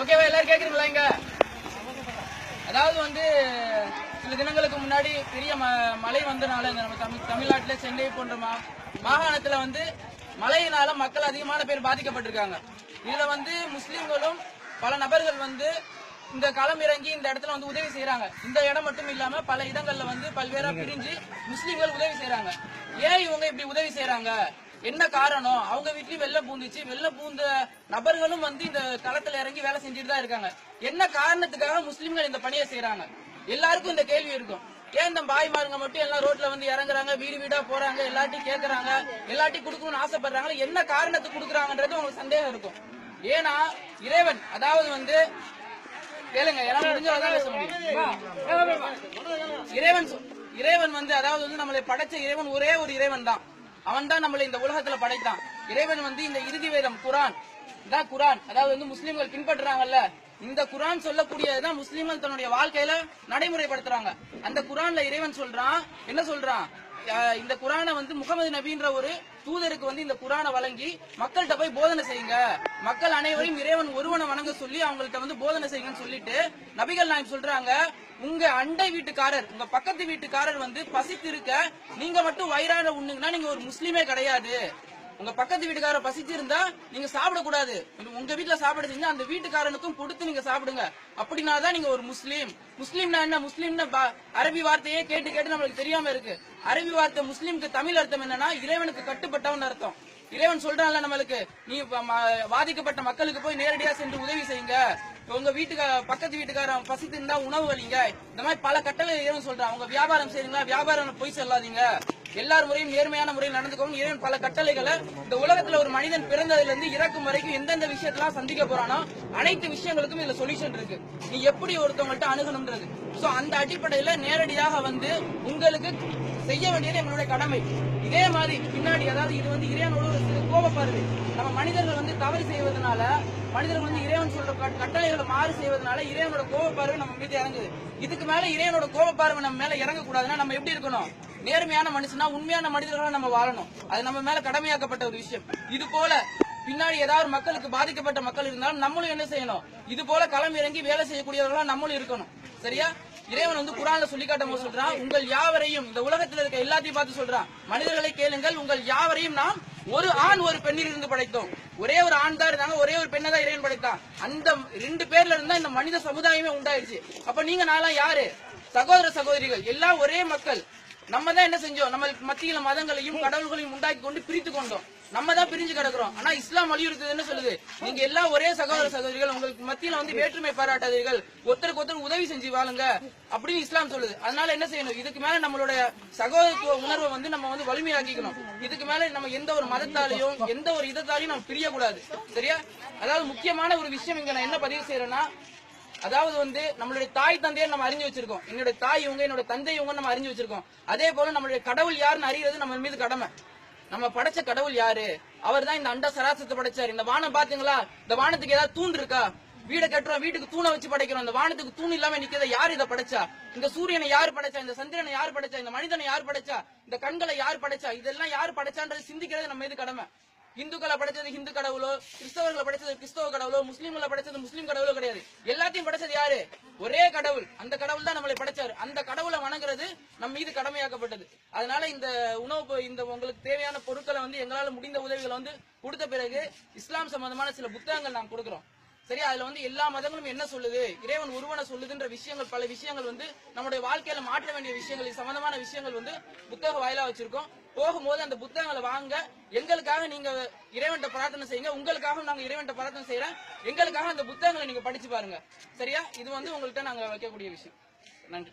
ஓகேவா? எல்லாரும் கேக்குறீங்களா? இங்க அதாவது வந்து சில தினங்களுக்கு முன்னாடி பெரிய மழை வந்தனால நம்ம தமிழ்நாட்டில சென்னை போன்ற மாகாணத்துல வந்து மழையினால மக்கள் அதிகமான பேர் பாதிக்கப்பட்டிருக்காங்க. இதுல வந்து முஸ்லிம்களும் பல நபர்கள் வந்து இந்த களம் இறங்கி இந்த இடத்துல வந்து உதவி செய்யறாங்க. இந்த இடம் மட்டும் இல்லாம பல இடங்கள்ல வந்து பல்வேறா பிரிஞ்சு முஸ்லிம்கள் உதவி செய்யறாங்க. ஏன் இவங்க இப்படி உதவி செய்யறாங்க? என்ன காரணம்? அவங்க வீட்லயும் வெள்ளம் பூந்துச்சு. வெள்ளம் பூந்த நபர்களும் வந்து இந்த களத்துல இறங்கி வேலை செஞ்சுட்டு தான் இருக்காங்க. என்ன காரணத்துக்காக முஸ்லிம்கள் இந்த பணியை செய்யறாங்க? எல்லாருக்கும் இந்த கேள்வி இருக்கும். ஏன் இந்த பாய்மாருங்க மட்டும் எல்லாம் ரோட்ல வந்து இறங்குறாங்க, வீடு வீடா போறாங்க, எல்லாத்தையும் கேட்கறாங்க, எல்லாத்தையும் கொடுக்கணும்னு ஆசைப்படுறாங்க. என்ன காரணத்துக்கு கொடுக்குறாங்கன்றது உங்களுக்கு சந்தேகம் இருக்கும். ஏன்னா இறைவன், அதாவது வந்து கேளுங்க, எல்லாம் முடிஞ்சதான் பேச முடியும். இறைவன் வந்து அதாவது வந்து நம்மளை படைச்ச இறைவன் ஒரே ஒரு இறைவன் தான். அவன் தான் நம்மளை இந்த உலகத்துல படைத்தான். இறைவன் வந்து இந்த இறுதி வேதம் குரான் தான். குரான் அதாவது வந்து முஸ்லிம்கள் பின்பற்றுறாங்கல்ல, இந்த குரான் சொல்லக்கூடியதுதான் முஸ்லிம்கள் தன்னுடைய வாழ்க்கையில நடைமுறைப்படுத்துறாங்க. அந்த குரான்ல இறைவன் சொல்றான், என்ன சொல்றான்? இந்த குரானை வந்து முகமது நபின்ற ஒரு தூதருக்கு வந்து இந்த குரானை வழங்கி மக்கள்கிட்ட போய் போதனை செய்யுங்க, மக்கள் அனைவரையும் இறைவன் ஒருவனை வணங்க சொல்லி அவங்கள்ட்ட வந்து போதனை செய்யுங்கன்னு சொல்லிட்டு நபிகள் நாயகம் சொல்றாங்க, உங்க அண்டை வீட்டுக்காரர், உங்க பக்கத்து வீட்டுக்காரர் வந்து பசித்து இருக்க நீங்க மட்டும் வயிறார உண்ணுங்கன்னா நீங்க ஒரு முஸ்லீமே கிடையாது. உங்க பக்கத்து வீட்டுக்காரர் பசிச்சு இருந்தா நீங்க சாப்பிடக்கூடாது. உங்க வீட்டுல சாப்பிட செஞ்சா அந்த வீட்டுக்காரனுக்கும் கொடுத்து நீங்க சாப்பிடுங்க. அப்படின்னாதான் நீங்க ஒரு முஸ்லீம். முஸ்லீம்னா என்ன? முஸ்லீம்னா அரபி வார்த்தையே கேட்டு கேட்டு நம்மளுக்கு தெரியாம இருக்கு. அரபி வார்த்தை முஸ்லீமுக்கு தமிழ் அர்த்தம் என்னன்னா இறைவனுக்கு கட்டுப்பட்டவன் அர்த்தம். இறைவன் சொல்றான்ல நம்மளுக்கு, நீ பாதிக்கப்பட்ட மக்களுக்கு போய் நேரடியா சென்று உதவி செய்யுங்க, உங்க பக்கத்து வீட்டுக்காரன் பசித்து இருந்தா உணவு வலிங்க, இந்த மாதிரி பல கட்டளை இறைவன் சொல்றான். உங்க வியாபாரம் செய்யுங்களா, வியாபாரம் போய் செல்லாதீங்க, எல்லார் முறையும் நேர்மையான முறையில் நடந்துக்கோங்க. இறைவன் பல கட்டளைகளை இந்த உலகத்துல ஒரு மனிதன் பிறந்ததுல இருந்து இறக்கும் வரைக்கும் எந்தெந்த விஷயத்தெல்லாம் சந்திக்க போறானோ அனைத்து விஷயங்களுக்கும் இதுல சொல்யூஷன் இருக்கு. நீ எப்படி ஒருத்தவங்கள்ட்ட அணுகணும்ன்றது. சோ அந்த அடிப்படையில நேரடியாக வந்து உங்களுக்கு செய்ய வேண்டியது எங்களுடைய கடமை. இதே மாதிரி பின்னாடி அதாவது இது வந்து இறைவனோட ஒரு கோப பார்வை. நம்ம மனிதர்கள் வந்து தவறு செய்வதனால, மனிதர்கள் வந்து இறைவன் சொல்ற கட்டளைகளை மாறு செய்வதனால இறைவனோட கோப பார்வை நம்ம மீது இறங்குது. இதுக்கு மேல இறைவனோட கோப பார்வை நம்ம மேல இறங்க கூடாதுன்னா நம்ம எப்படி இருக்கணும்? நேர்மையான மனுஷனா, உண்மையான மனிதர்களா நம்ம வாழணும். அது நம்ம மேல கடமையாக்கப்பட்ட ஒரு விஷயம். இது போல பின்னாடி ஏதாவது மக்களுக்கு பாதிக்கப்பட்ட மக்கள் இருந்தாலும் நம்மளும் என்ன செய்யணும்? இது போல களம் இறங்கி வேலை செய்யக்கூடியவர்களா நம்மளும் இருக்கணும். சரியா? இறைவன் வந்து குரான்ல சொல்லி காட்டும் போது சொல்றான், உங்கள் யாவரையும், இந்த உலகத்துல இருக்க எல்லாத்தையும் பார்த்து சொல்றான், மனிதர்களை கேளுங்கள், உங்கள் யாவரையும் நாம் ஒரு ஆண் ஒரு பெண்ணில் இருந்து படைத்தோம். ஒரே ஒரு ஆண் தான் இருந்தாங்க, ஒரே ஒரு பெண்ணை தான் இறைவன் படைத்தான். அந்த 2 பேர்ல இருந்தா இந்த மனித சமுதாயமே உண்டாயிருச்சு. அப்ப நீங்க நான்லாம் யாரு? சகோதர சகோதரிகள், எல்லாம் ஒரே மக்கள். நம்ம தான் என்ன செஞ்சோம்? நம்ம மத்தியில மதங்களையும் கடவுள்களையும் உண்டாக்கி கொண்டு பிரித்து கொண்டோம். நம்ம தான் பிரிஞ்சு கிடக்கிறோம். ஆனா இஸ்லாம் வலியுறுத்துது என்ன சொல்லுது? நீங்க எல்லாம் ஒரே சகோதர சகோதரிகள், உங்களுக்கு மத்தியில வந்து வேற்றுமை பாராட்டாதீர்கள், ஒருத்தருக்கு ஒருத்தர் உதவி செஞ்சு வாழுங்க அப்படின்னு இஸ்லாம் சொல்லுது. அதனால என்ன செய்யணும்? இதுக்கு மேல நம்மளுடைய சகோதரத்துவ உணர்வை வந்து நம்ம வந்து வலிமையாக்கிக்கணும். இதுக்கு மேல நம்ம எந்த ஒரு மதத்தாலையும் எந்த ஒரு இதத்தாலையும் நம்ம பிரியக்கூடாது. சரியா? அதாவது முக்கியமான ஒரு விஷயம் இங்க நான் என்ன பதிவு செய்யறேன்னா, அதாவது வந்து நம்மளுடைய தாய் தந்தையை நம்ம அறிஞ்சு வச்சிருக்கோம். என்னுடைய தாய் இவங்க, என்னோட தந்தை இவங்க நம்ம அறிஞ்சு வச்சிருக்கோம். அதே போல நம்மளுடைய கடவுள் யாருன்னு அறிகிறது நம்ம மீது கடமை. நம்ம படைச்ச கடவுள் யாரு? அவர் தான் இந்த அண்ட சராசத்தை படைச்சாரு. இந்த வானம் பாத்தீங்களா? இந்த வானத்துக்கு ஏதாவது தூண் இருக்கா? வீடை கட்டுறோம், வீட்டுக்கு தூணை வச்சு படைக்கிறோம். இந்த வானத்துக்கு தூண் இல்லாம நிக்கிறத யாரு இதை படைச்சா? இந்த சூரியனை யாரு படைச்சா? இந்த சந்திரனை யாரு படைச்சா? இந்த மனிதனை யாரு படைச்சா? இந்த கண்களை யாரு படைச்சா? இதெல்லாம் யாரு படைச்சான்றது சிந்திக்கிறது நம்ம மீது கடமை. இந்துக்களை படைச்சது ஹிந்து கடவுளோ, கிறிஸ்தவர்களை படைச்சது கிறிஸ்தவ கடவுளோ, முஸ்லீம்களை படைச்சது முஸ்லீம் கடவுளோ கிடையாது. எல்லாத்தையும் படைச்சது யாரு? ஒரே கடவுள். அந்த கடவுள் தான் நம்மளை படைச்சாரு. அந்த கடவுளை வணங்குறது நம்ம மீது கடமையாக்கப்பட்டது. அதனால இந்த உணவு, இந்த உங்களுக்கு தேவையான பொருட்களை வந்து எங்களால முடிந்த உதவிகளை வந்து கொடுத்த பிறகு இஸ்லாம் சம்பந்தமான சில புத்தகங்கள் நாம் கொடுக்கிறோம். சரி, அதுல வந்து எல்லா மதங்களும் என்ன சொல்லுது, இறைவன் ஒருவனை சொல்லுதுன்ற விஷயங்கள், பல விஷயங்கள் வந்து நம்முடைய வாழ்க்கையில மாற்ற வேண்டிய விஷயங்கள், இது சம்பந்தமான விஷயங்கள் வந்து புத்தக வாயிலா வச்சிருக்கோம். போகும்போது அந்த புத்தகங்களை வாங்க, எங்களுக்காக நீங்க இறைவன்ட்ட பிரார்த்தனை செய்யுங்க, உங்களுக்காக நாங்க இறைவன்ட்ட பிரார்த்தனை செய்யறோம், எங்களுக்காக அந்த புத்தகங்களை நீங்க படிச்சு பாருங்க. சரியா? இது வந்து உங்கள்கிட்ட நாங்க வைக்கக்கூடிய விஷயம். நன்றி.